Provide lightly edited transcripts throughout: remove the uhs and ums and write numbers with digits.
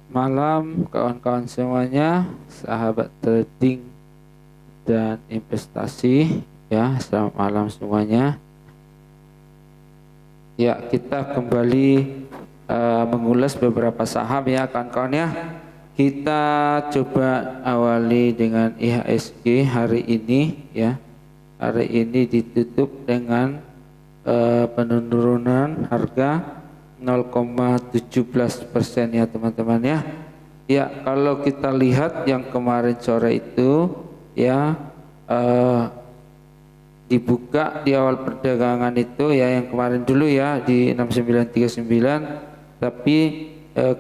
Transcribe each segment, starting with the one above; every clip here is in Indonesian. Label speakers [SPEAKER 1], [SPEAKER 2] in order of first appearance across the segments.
[SPEAKER 1] malam kawan-kawan semuanya, sahabat trading dan investasi ya. Selamat malam semuanya. Ya, kita kembali mengulas beberapa saham ya kawan-kawan ya. Kita coba awali dengan IHSG hari ini ya. Hari ini ditutup dengan penurunan harga 0,17% ya teman-teman ya. Ya, kalau kita lihat yang kemarin sore itu ya dibuka di awal perdagangan itu ya, yang kemarin dulu ya di 6939, tapi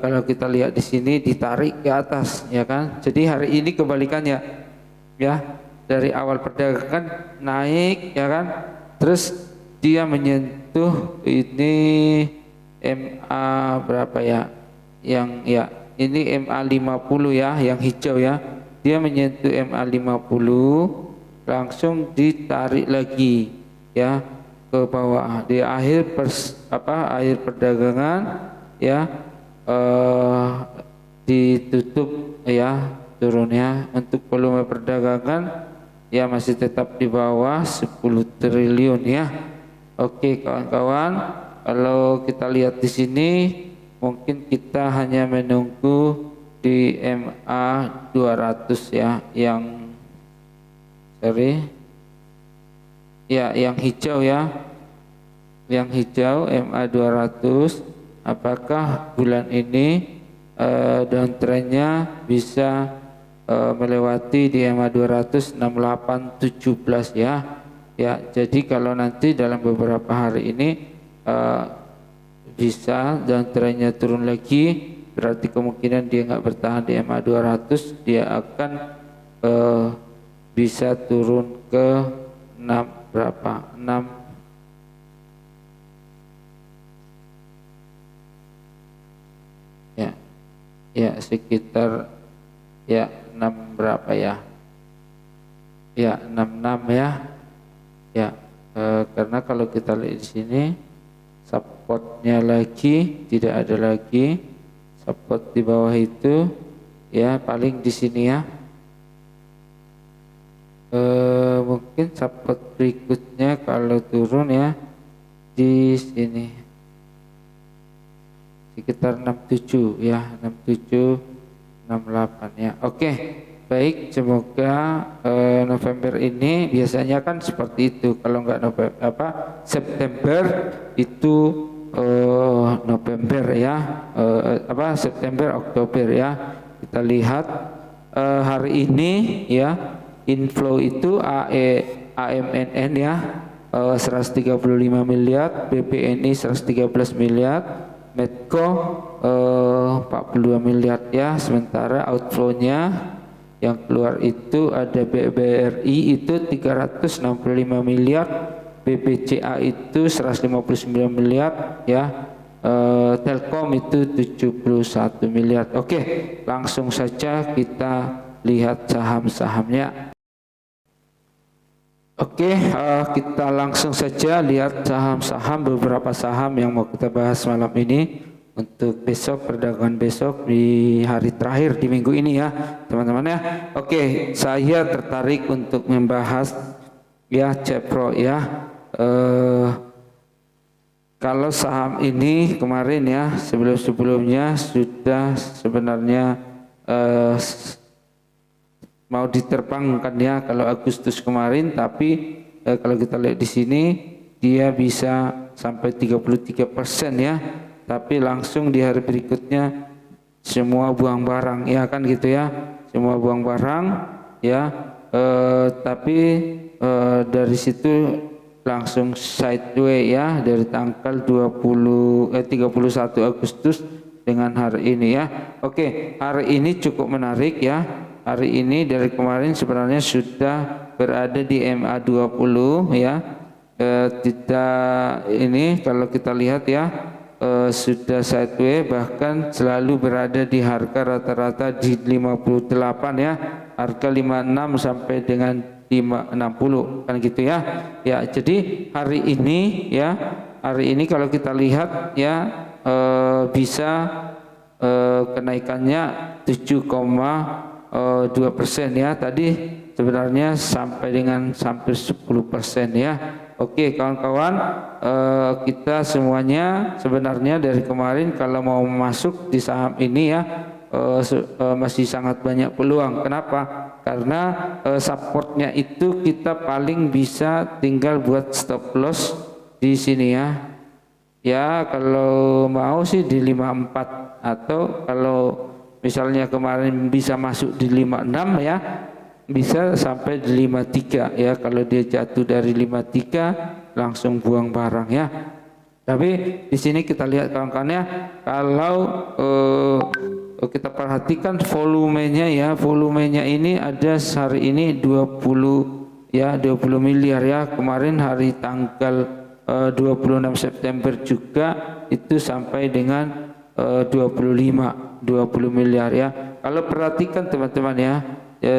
[SPEAKER 1] kalau kita lihat di sini ditarik ke atas ya kan. Jadi hari ini kebalikannya ya, dari awal perdagangan naik ya kan, terus dia menyentuh ini MA berapa ya, yang ya ini MA 50 ya, yang hijau ya, dia menyentuh MA 50 langsung ditarik lagi ya ke bawah di akhir akhir perdagangan ya, ditutup ya turunnya. Untuk volume perdagangan ya masih tetap di bawah 10 triliun ya. Oke kawan-kawan, kalau kita lihat di sini mungkin kita hanya menunggu di MA 200 ya, yang yang hijau ya, yang hijau MA 200. Apakah bulan ini downtrendnya bisa melewati di MA 200 6817 ya. Ya, jadi kalau nanti dalam beberapa hari ini bisa downtrendnya turun lagi, berarti kemungkinan dia nggak bertahan di MA 200, dia akan bisa turun ke 6 berapa, 6 ya, ya sekitar ya 6 berapa ya, ya 66 ya. Ya, karena kalau kita lihat di sini supportnya lagi tidak ada lagi, support di bawah itu ya, paling di sini ya. Mungkin support berikutnya kalau turun ya di sini sekitar 67 ya, 67 68 ya. Oke. Baik, semoga November ini biasanya kan seperti itu. Kalau enggak November September itu November ya, September Oktober ya. Kita lihat hari ini ya, inflow itu AMNN ya 135 miliar, BPNI 113 miliar, Medco 42 miliar ya. Sementara outflow-nya yang keluar itu ada BRI itu 365 miliar, BBCA itu 159 miliar ya, Telkom itu 71 miliar. Oke, langsung saja kita lihat saham-sahamnya. Oke, kita langsung saja lihat saham-saham, beberapa saham yang mau kita bahas malam ini untuk besok, perdagangan besok di hari terakhir di minggu ini ya teman-teman ya. Oke, saya tertarik untuk membahas ya Cepro ya. Kalau saham ini kemarin ya, sebelum-sebelumnya sudah sebenarnya mau diterbangkan ya kalau Agustus kemarin, tapi kalau kita lihat di sini dia bisa sampai 33% ya. Tapi langsung di hari berikutnya semua buang barang ya kan gitu ya, semua buang barang ya, tapi dari situ langsung sideway ya dari tanggal 31 Agustus dengan hari ini ya. Oke, hari ini cukup menarik ya. Hari ini dari kemarin sebenarnya sudah berada di MA 20 ya, tidak ini kalau kita lihat ya, sudah sideways, bahkan selalu berada di harga rata-rata di 58 ya, harga 56 sampai dengan 560 kan gitu ya. Ya, jadi hari ini ya, hari ini kalau kita lihat ya bisa kenaikannya 7,2% ya. Tadi sebenarnya sampai dengan hampir 10% ya. Oke kawan-kawan, kita semuanya sebenarnya dari kemarin kalau mau masuk di saham ini ya masih sangat banyak peluang. Kenapa? Karena supportnya itu kita paling bisa tinggal buat stop loss di sini ya. Ya kalau mau sih di 54, atau kalau misalnya kemarin bisa masuk di 56 ya, bisa sampai di 53 ya. Kalau dia jatuh dari 53 langsung buang barang ya. Tapi di sini kita lihat kawan-kawannya, kalau kita perhatikan volumenya ya, volumenya ini ada hari ini 20 miliar ya. Kemarin hari tanggal 26 September juga itu sampai dengan 20 miliar ya. Kalau perhatikan teman-teman ya,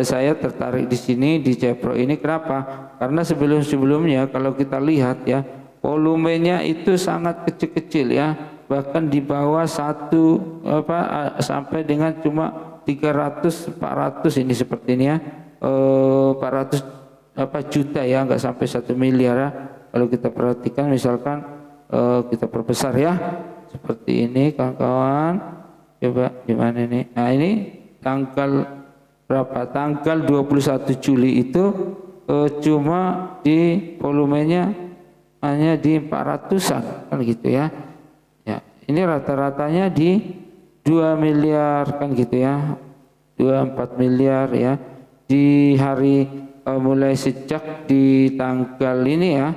[SPEAKER 1] saya tertarik di sini di Cepro ini kenapa? Karena sebelumnya kalau kita lihat ya, volumenya itu sangat kecil-kecil ya, bahkan di bawah sampai dengan cuma 300 400 ini seperti ini ya, 400 juta ya, nggak sampai 1 miliar ya. Kalau kita perhatikan misalkan kita perbesar ya, seperti ini kawan-kawan, coba gimana ini. Nah ini tanggal berapa? Tanggal 21 Juli itu cuma di volumenya hanya di 400-an kan gitu ya. Ya, ini rata-ratanya di 2 miliar kan gitu ya. 2-4 miliar ya. Di hari mulai sejak di tanggal ini ya,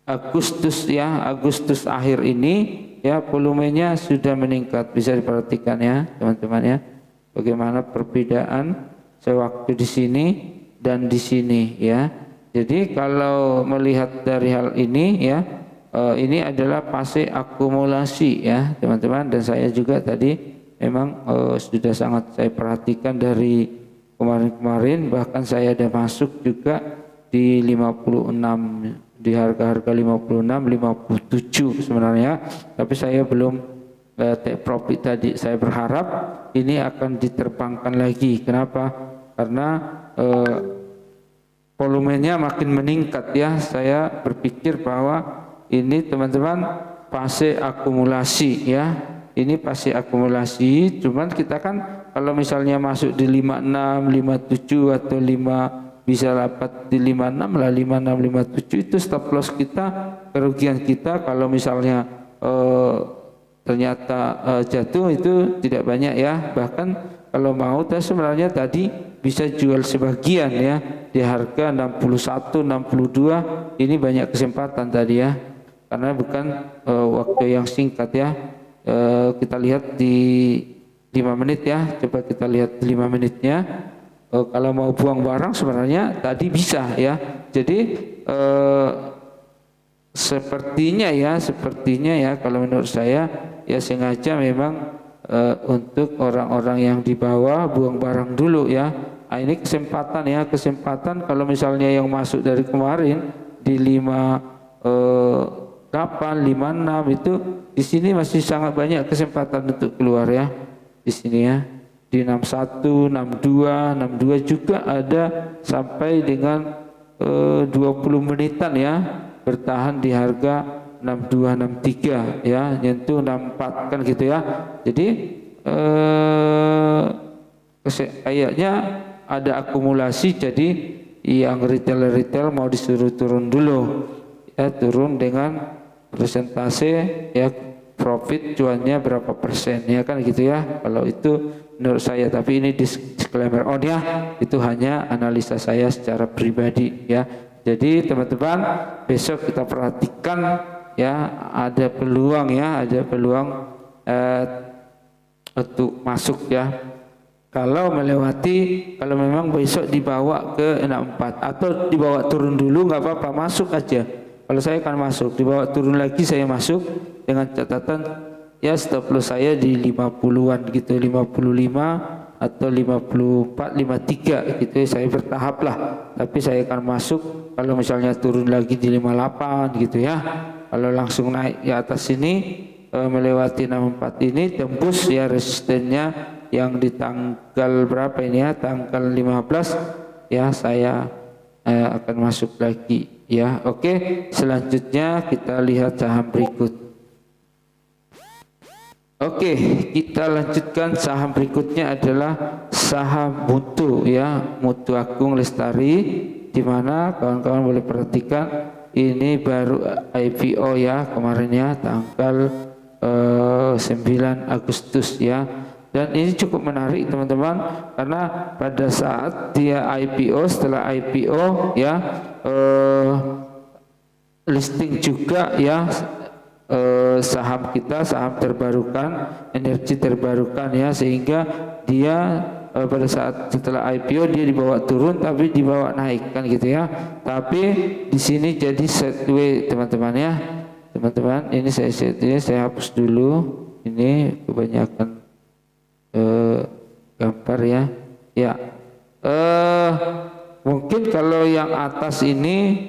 [SPEAKER 1] Agustus ya, Agustus akhir ini ya, volumenya sudah meningkat. Bisa diperhatikan ya teman-teman ya, bagaimana perbedaan sewaktu di sini dan di sini ya. Jadi kalau melihat dari hal ini ya, ini adalah fase akumulasi ya teman-teman, dan saya juga tadi memang sudah sangat saya perhatikan dari kemarin-kemarin, bahkan saya ada masuk juga di 56, di harga-harga 56, 57 sebenarnya, tapi saya belum take profit tadi. Saya berharap ini akan diterbangkan lagi. Kenapa? Karena volumenya makin meningkat ya. Saya berpikir bahwa ini teman-teman fase akumulasi ya. Ini fase akumulasi, cuman kita kan kalau misalnya masuk di 56, 57 atau 5 bisa dapat di 56 lah, 56, 57 itu stop loss kita, kerugian kita kalau misalnya ternyata jatuh itu tidak banyak ya. Bahkan kalau mau sebenarnya tadi bisa jual sebagian ya di harga 61, 62, ini banyak kesempatan tadi ya, karena bukan waktu yang singkat ya. Kita lihat di 5 menit ya, coba kita lihat 5 menitnya. Kalau mau buang barang sebenarnya tadi bisa ya. Jadi sepertinya ya kalau menurut saya ya sengaja memang untuk orang-orang yang di bawah buang barang dulu ya. Nah, ini kesempatan ya, kesempatan kalau misalnya yang masuk dari kemarin di 58, 56 itu di sini masih sangat banyak kesempatan untuk keluar ya. Di sini ya. Di 61, 62, 62 juga ada sampai dengan 20 menitan ya, bertahan di harga 62, 63 ya, nyentuh 64 kan gitu ya. Jadi kayaknya ada akumulasi, jadi yang retail mau disuruh turun dulu ya, turun dengan persentase ya, profit cuannya berapa persen ya kan gitu ya. Kalau itu menurut saya, tapi ini disclaimer on ya, itu hanya analisa saya secara pribadi ya. Jadi teman-teman besok kita perhatikan ya, ada peluang ya, ada peluang untuk masuk ya. Kalau melewati, kalau memang besok dibawa ke 64 atau dibawa turun dulu nggak apa-apa, masuk aja. Kalau saya akan masuk, dibawa turun lagi saya masuk dengan catatan ya stop loss saya di 50-an gitu, 55 atau 54, 53 gitu, saya bertahap lah. Tapi saya akan masuk kalau misalnya turun lagi di 58 gitu ya. Kalau langsung naik di atas sini melewati 64 ini tembus ya resistennya yang di tanggal berapa ini ya, tanggal 15 ya, saya akan masuk lagi ya. Oke, selanjutnya kita lihat saham berikut. Oke, kita lanjutkan saham berikutnya adalah saham Mutu ya, Mutu Agung Lestari, di mana kawan-kawan boleh perhatikan ini baru IPO ya kemarin ya, tanggal 9 Agustus ya. Dan ini cukup menarik teman-teman, karena pada saat dia IPO, setelah IPO ya listing juga ya saham kita, saham terbarukan, energi terbarukan ya, sehingga dia pada saat setelah IPO dia dibawa turun tapi dibawa naik kan gitu ya. Tapi di sini jadi sideways teman-teman ya. Teman-teman, ini saya hapus dulu, ini kebanyakan gambar ya. Ya, mungkin kalau yang atas ini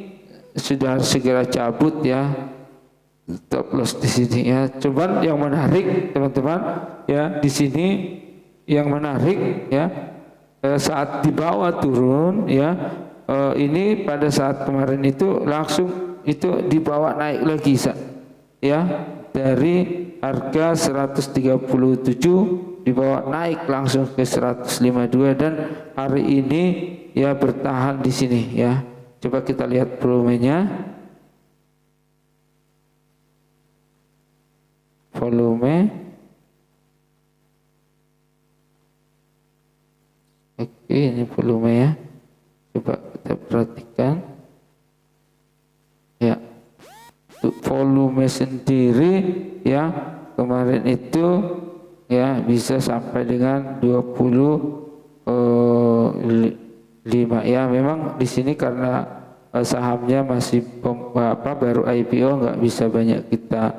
[SPEAKER 1] sudah segera cabut ya, stop loss di sini ya. Cuman yang menarik teman-teman ya, di sini yang menarik ya, saat dibawa turun ya, ini pada saat kemarin itu langsung itu dibawa naik lagi ya, dari harga 137 dibawa naik langsung ke 152, dan hari ini ya bertahan di sini ya. Coba kita lihat volumenya. Volume. Oke, ini volume ya. Coba kita perhatikan. Ya. Untuk volume sendiri ya, kemarin itu ya bisa sampai dengan 25 ya. Memang di sini karena sahamnya masih baru IPO, nggak bisa banyak kita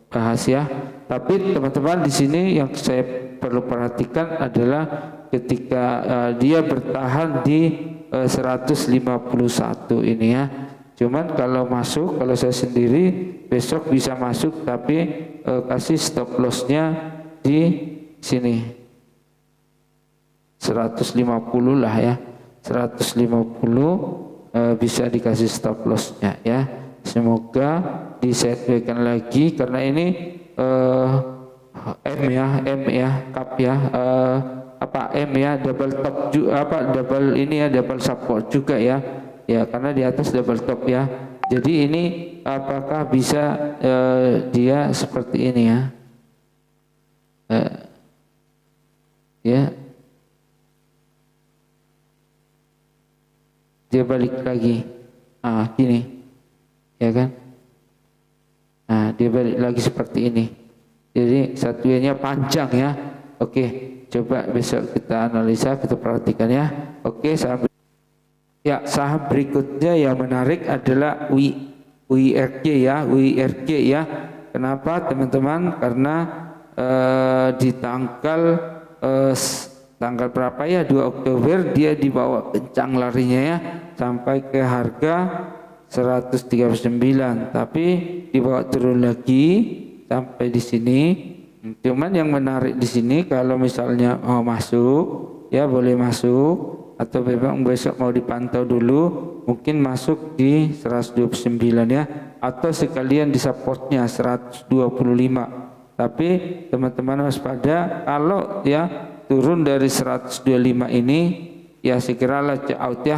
[SPEAKER 1] bahas ya. Tapi teman-teman, di sini yang saya perlu perhatikan adalah ketika dia bertahan di 151 ini ya. Cuman kalau masuk, kalau saya sendiri besok bisa masuk, tapi kasih stop lossnya di sini 150 lah ya, 150 bisa dikasih stop lossnya ya. Semoga disesuaikan lagi, karena ini M ya, cup ya, M ya, double top juga, double ini ya, double support juga ya. Ya, karena di atas double top ya. Jadi ini apakah bisa dia seperti ini ya? Ya, dia balik lagi. Gini, ya kan? Nah, dia balik lagi seperti ini. Jadi satuannya panjang ya. Oke, coba besok kita analisa, kita perhatikan ya. Oke, saham. Ya, saham berikutnya yang menarik adalah WIRG ya, WIRG ya. Kenapa teman-teman? Karena di tanggal berapa ya, 2 Oktober dia dibawa kencang larinya ya, sampai ke harga 139, tapi dibawa turun lagi sampai di sini. Cuman yang menarik di sini, kalau misalnya mau masuk ya boleh masuk, atau memang besok mau dipantau dulu, mungkin masuk di 129 ya, atau sekalian di supportnya 125. Tapi teman-teman waspada, kalau ya turun dari 125 ini ya segeralah check out ya,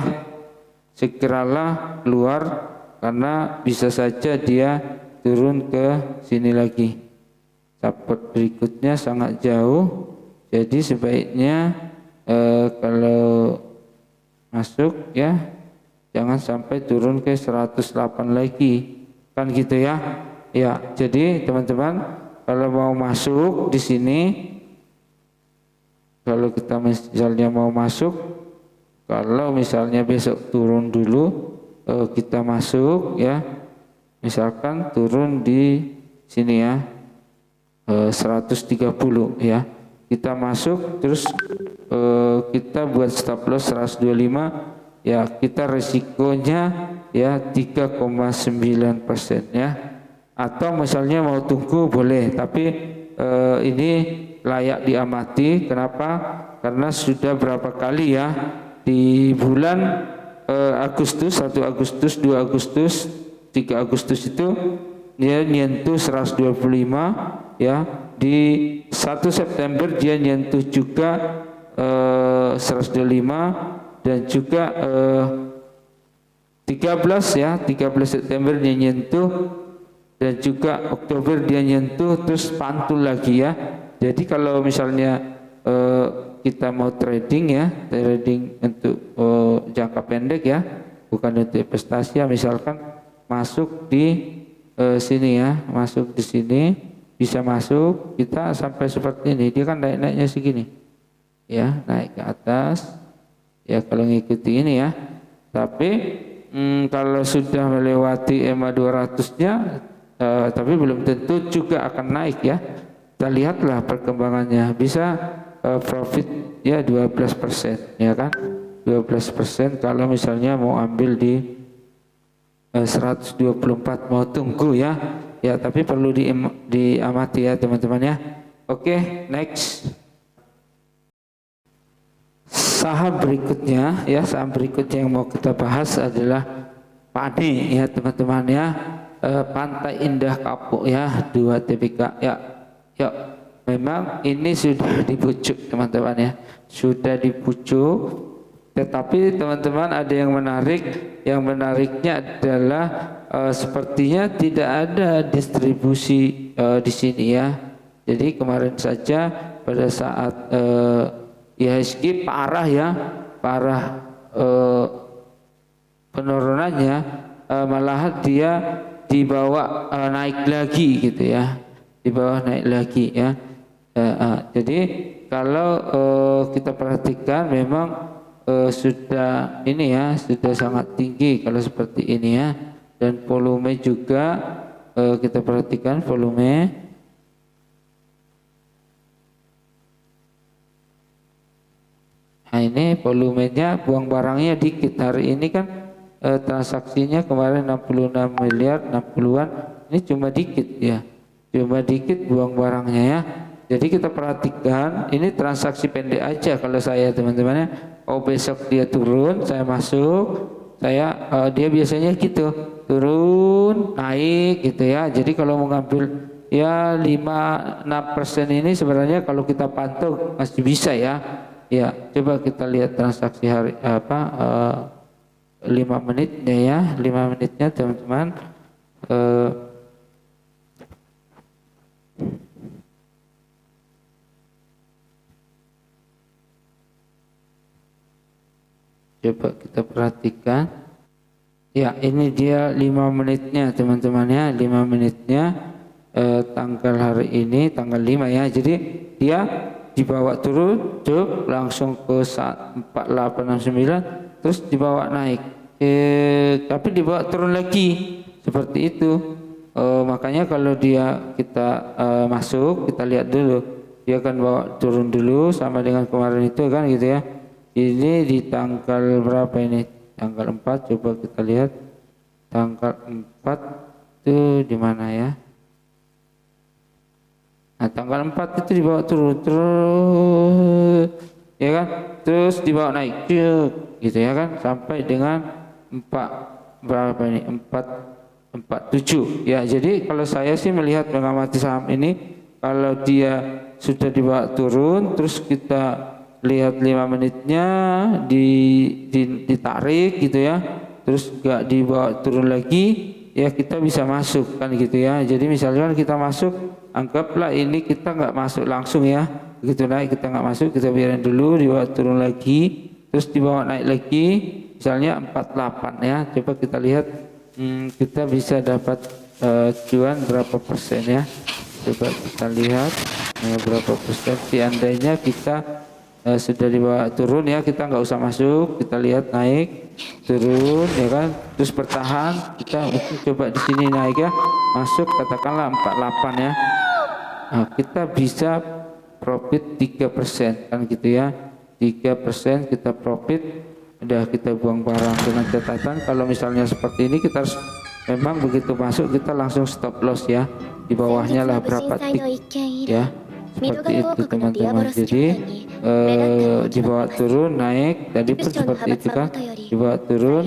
[SPEAKER 1] segeralah keluar, karena bisa saja dia turun ke sini lagi. Support berikutnya sangat jauh, jadi sebaiknya kalau masuk ya jangan sampai turun ke 108 lagi, kan gitu ya. Ya, jadi teman-teman kalau mau masuk di sini, kalau kita misalnya mau masuk, kalau misalnya besok turun dulu, kita masuk ya, misalkan turun di sini ya, 130 ya, kita masuk, terus kita buat stop loss 125 ya, kita resikonya ya 3,9% ya. atau misalnya mau tunggu boleh, tapi ini layak diamati. Kenapa? Karena sudah berapa kali ya di bulan Agustus, 1 Agustus, 2 Agustus, 3 Agustus itu dia nyentuh 125 ya. Di 1 September dia nyentuh juga 125, dan juga 13 ya, 13 September dia nyentuh, dan juga Oktober dia nyentuh, terus pantul lagi ya. Jadi kalau misalnya kita mau trading ya, trading untuk jangka pendek ya, bukan untuk investasi ya, misalkan masuk di sini ya, masuk di sini, bisa masuk kita sampai seperti ini, dia kan naik-naiknya segini ya, naik ke atas ya kalau ngikuti ini ya. Tapi kalau sudah melewati EMA 200-nya tapi belum tentu juga akan naik ya. Kita lihatlah perkembangannya, bisa profit ya 12% ya kan, 12% kalau misalnya mau ambil di 124 mau tunggu ya, ya tapi perlu diamati ya teman-teman ya. Oke, next. Saham berikutnya ya, saham berikutnya yang mau kita bahas adalah PANI ya teman-teman ya. Pantai Indah Kapuk ya, 2 TBK ya. Yuk, memang ini sudah dibujuk teman-teman ya, sudah dibujuk. Tetapi teman-teman ada yang menarik, yang menariknya adalah sepertinya tidak ada distribusi di sini ya. Jadi kemarin saja pada saat IHSG parah ya, parah penurunannya, malahan dia dibawa naik lagi gitu ya, di bawah naik lagi ya. Jadi kalau kita perhatikan memang sudah ini ya, sudah sangat tinggi kalau seperti ini ya. Dan volume juga kita perhatikan volume. Nah ini volumenya, buang barangnya dikit. Hari ini kan transaksinya kemarin 66 miliar, 60-an, ini cuma dikit ya, cuma dikit buang barangnya ya. Jadi kita perhatikan ini transaksi pendek aja kalau saya teman-teman ya. Oh besok dia turun, saya masuk, dia biasanya gitu, turun naik gitu ya. Jadi kalau mau ngambil ya 5-6% ini sebenarnya kalau kita pantau masih bisa ya. Ya coba kita lihat transaksi hari 5 menitnya ya, 5 menitnya teman-teman. Coba kita perhatikan. Ya, ini dia 5 menitnya teman-teman ya, 5 menitnya tanggal hari ini tanggal 5 ya. Jadi dia dibawa turun, cuk, langsung ke 4869, terus dibawa naik. Tapi dibawa turun lagi seperti itu. Makanya kalau kita masuk, kita lihat dulu, dia akan bawa turun dulu sama dengan kemarin itu kan gitu ya. Ini di tanggal berapa ini? Tanggal 4, coba kita lihat. Tanggal 4 itu di mana ya? Nah, tanggal 4 itu dibawa turun terus ya kan? Terus dibawa naik gitu ya kan? Sampai dengan 4 berapa ini? 447. Ya, jadi kalau saya sih melihat mengamati saham ini, kalau dia sudah dibawa turun terus kita lihat 5 menitnya ditarik gitu ya, terus enggak dibawa turun lagi ya, kita bisa masuk kan gitu ya. Jadi misalkan kita masuk, anggaplah ini kita enggak masuk langsung ya, begitu naik kita enggak masuk, kita biarin dulu, dibawa turun lagi, terus dibawa naik lagi, misalnya 48 ya. Coba kita lihat kita bisa dapat cuan berapa persen ya. Coba kita lihat berapa persen. Seandainya kita sudah dibawa turun ya, kita nggak usah masuk, kita lihat naik turun ya kan, terus bertahan, kita coba di sini naik ya, masuk katakanlah 48 ya. Nah, kita bisa profit 3% kan gitu ya, 3% kita profit. Udah kita buang barang dengan catatan kalau misalnya seperti ini kita harus memang begitu masuk kita langsung stop loss ya, di bawahnya lah berapa tik ya, seperti itu teman-teman. Jadi dibawa turun naik tadi pun seperti itu kan, dibawa turun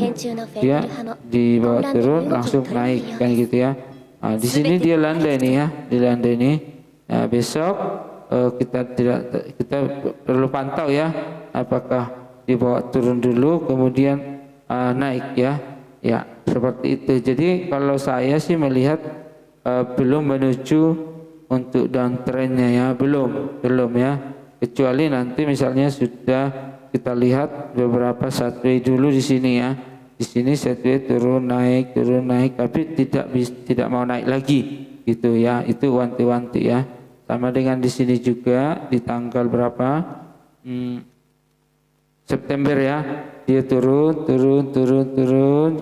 [SPEAKER 1] dia dibawa turun langsung naik kan gitu ya. Nah, di sini dia landai nih ya, di landai nih. Nah, besok kita perlu pantau ya, apakah dibawa turun dulu kemudian naik ya, ya seperti itu. Jadi kalau saya sih melihat belum menuju untuk downtrendnya ya, belum ya, kecuali nanti misalnya sudah kita lihat beberapa sideways dulu di sini ya, di sini sideways turun naik, tapi tidak mau naik lagi gitu ya, itu wanti-wanti ya. Sama dengan di sini juga di tanggal berapa September ya, dia turun,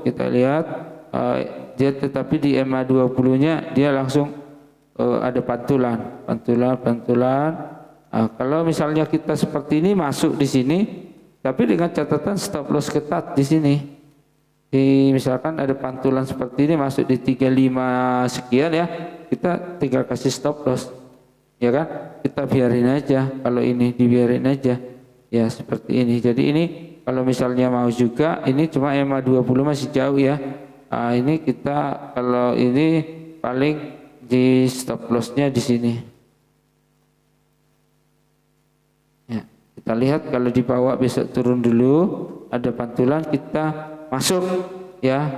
[SPEAKER 1] kita lihat dia tetapi di MA20-nya dia langsung ada pantulan. Kalau misalnya kita seperti ini masuk di sini, tapi dengan catatan stop loss ketat di sini. Misalkan ada pantulan seperti ini masuk di 35 sekian ya, kita tinggal kasih stop loss. Ya kan, kita biarin aja, kalau ini dibiarin aja ya seperti ini. Jadi ini kalau misalnya mau juga, ini cuma MA20 masih jauh ya. Ini kita kalau ini paling di stop lossnya di sini ya, kita lihat kalau dibawa besok turun dulu ada pantulan kita masuk ya,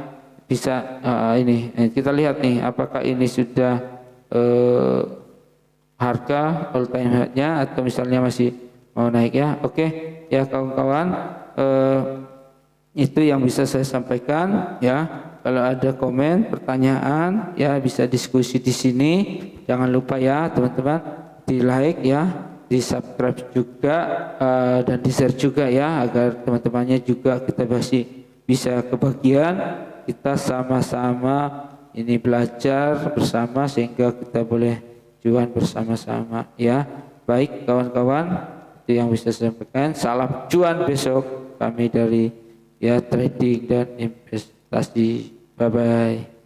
[SPEAKER 1] bisa ini kita lihat nih apakah ini sudah harga all time high-nya atau misalnya masih mau naik ya. Oke ya kawan-kawan, itu yang bisa saya sampaikan ya. Kalau ada komen, pertanyaan ya bisa diskusi di sini. Jangan lupa ya teman-teman di like ya, di subscribe juga dan di share juga ya, agar teman-temannya juga kita masih bisa kebagian, kita sama-sama ini belajar bersama sehingga kita boleh cuan bersama-sama ya. Baik kawan-kawan, itu yang bisa saya sampaikan. Salam cuan besok kami dari ya trading dan investasi. Bye bye.